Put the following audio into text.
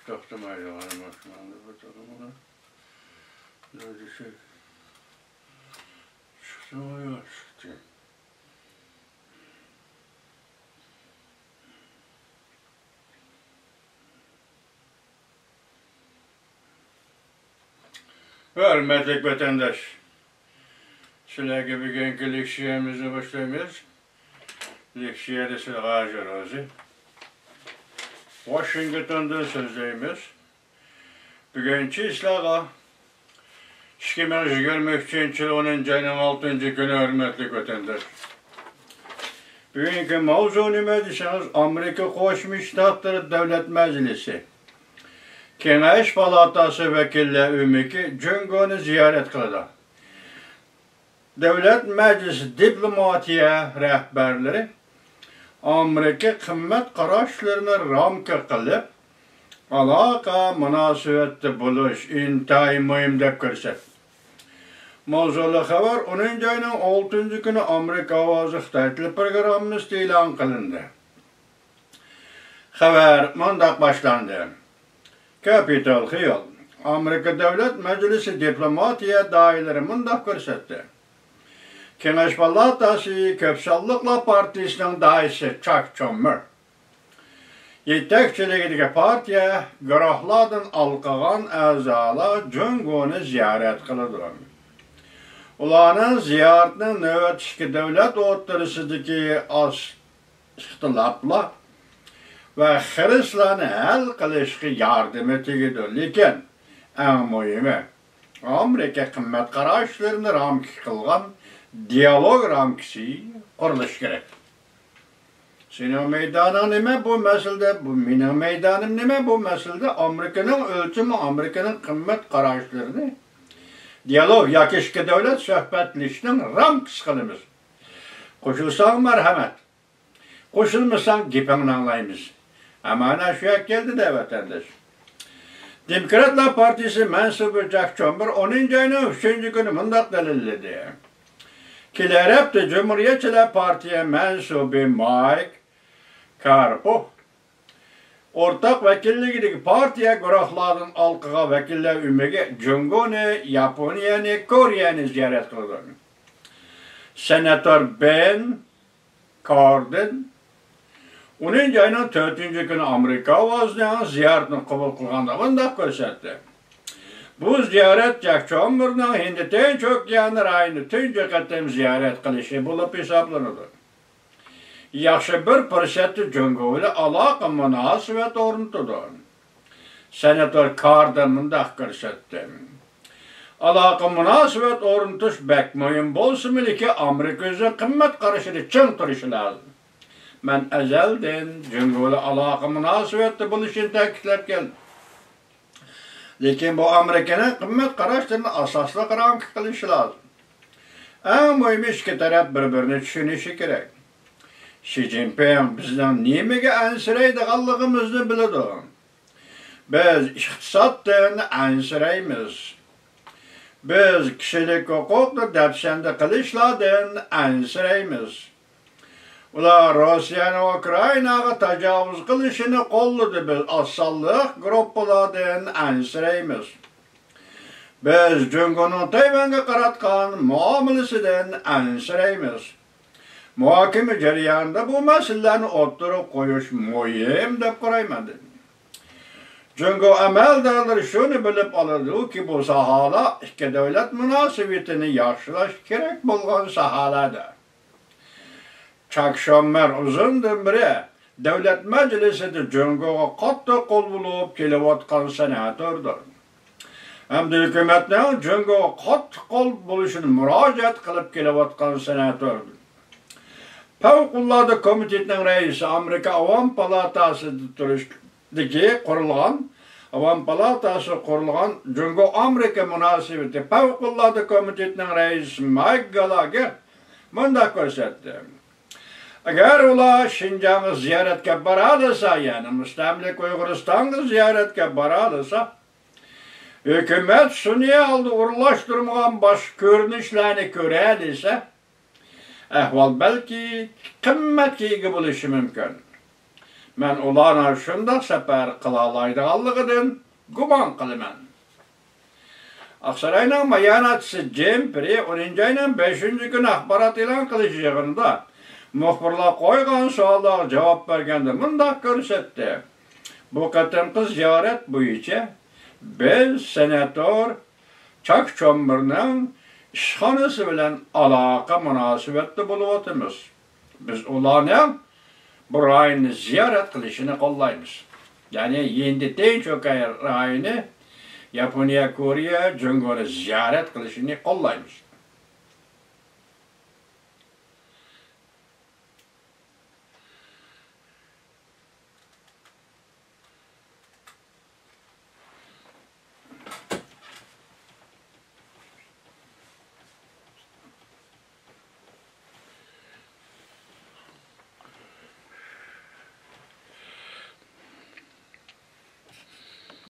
To'xtamaydi mashinani batarama. Nodishek. Chiqdi, chiqdi. Hürmetli vatandaş. Sizlerge bugünkü leksiyemizi başlayıyoruz. Leksiyede size Gazi Razi. Washington'dan sözleyimiz. Bugünkü İslağa 2023 yıl 10. ayının 6. günü hürmetli vatandaş. Bugünkü mavzu ne deseniz Amerika Koşmuş Ştatları Devlet Meclisi. Kengaş Palatası Vekiller Ümiki Cüngonu ziyaret kıldı. Devlet Meclisi diplomatiya rehberleri Amerika kıymet karaşlarını ramka kılıp alaka münasebette buluş intayı mühim dep görset. Mavzulu haber 10. ayının 6. günü Amerika Avazı Xitaytlı programımız ilan kılındı. Haber mundak başlandı. Capitol Hill, Amerika Devlet Meclisi diplomatiya dairleri mundak görsetti. Kengaş Palatası Köpsallıkla Partisi'nin daisi Chuck Schumer. Yetekçiligideki partiye görahladın alqagan azala Cüngonu ziyaret kılıdı. Ulanın ziyaretinin növetişki devlet oturusudaki az ixtilapla ve Hristiyanı hal kılışkı yardım etigidir. Lekin en mühimi Amerika kıymet karaşlarını ramki kılgan diyalog ramkisi kuruluş gerek. Senin meydanın nime bu meselede, bu benim meydanım nime bu meselede Amerika'nın ölçümü, Amerika'nın kıymet karaşlarını diyalog, yakışkı devlet sohbetleşinin ramkisi kılımız. Koşulsan merhamet, koşulmasan gipini anlayımız. Ama ana şu yak geldi de vatandaş. Demokratlar Partisi mensubu Chuck Schumer 10. ayının 3. günü mundak delilledi. Kiler hep de Cumhuriyetçiler Partiye mensubu Mike Karpo ortak vekilliğindeki partiye görahladın alkıga vekiller ümege Cüngonu, Japonya'nı, Kore'ni ziyaret kıldı. Senatör Ben Cardin 10. ayının 4. günü Amerika Avazı'nın ziyaretini kabul kılganda bundak görsetti. Bu ziyaret Chuck Schumer'ın Hindistan çok yanır aynı tünce katem ziyaret kılışı bulup hesaplanırdı. Yaxşı bir fırsatı Cüngonu ile alaka münasebet oruntudur. Senatör Cardin mundak görsetti. Alaka münasebet oruntuş bek mühim bolsun ki Amerika üzerine kıymet karışını çın turuşu lazım. Ben ezelden Cüngonu alaka münasebette buluşun tekitlep geldim. Lekin bu Amerika'nın kıymet karaşlarını asaslı karanlık kılışı lazım. En mühim iki taraf birbirini düşünüşü gerek. Xi Jinping bizden nimege ensireydiğallığımızı biledi. Biz iktisattan ensireymiz. Biz kişilik hukuklu depsende kılışlardan ensireymiz. Ular Rusya'nın Ukrayna'ya tecavüz kılışını kolladı biz asallık gruplardan ensireymiz. Biz Cüngonu Tayvan'a qaratkan muamelesinden ensireymiz. Muhakeme jarayonida bu meselelerini o'ttirib qo'yish muhim deb qarayman. Cüngo amaldorlar shuni bilib oladi-ki bu sahada ikki davlat munosabatini yaxshilash kerak bo'lgan sahalarda. Chuck Schumer uzundan beri Devlet Meclisi'de Cüngo'ga qattiq qo'l bo'lib kelayotgan senatordir. Hamda hukumatning Cüngo'ga qattiq qo'l bo'lishini murojaat qilib kelayotgan senatordir. Favqulodda komitetning raisi Amerika Avam Palatasi'da turishidagi qurilgan Avam Palatasi qurilgan Cüngo Amerika munosabati Favqulodda komitetning raisi Mike Gallagher bunday ko'rsatdi. Agar ular Şinjan'ı ziyaretke baralasa, yani müstemlik Uyguristan'ı ziyaretke baralasa, hükümet Suniye aldı uğurlaştırmayan baş görünüşlerini göreliyse, ehval belki kıymetli buluşu mümkün. Men ularna şundaq sefer qılalaydiganlygydan guman qılıman. Aksaray'ın bayanatçısı Cem Piri 10. ayının 5. günü akbarat ilan kılıcı yığında muhbirlar koygan suallara cevap bergende mundaq görsetdi. Bu qatımkı ziyaret boyunca biz senator Çak Çömbür'ün işxanası bilen alaka münasibetli buluvatımız. Biz ularning bu rayını ziyaret kılışını kollaymiz. Yani yendi teyin çökay rayını Yaponiya, Koreya, Cungonu ziyaret kılışını kollaymiz.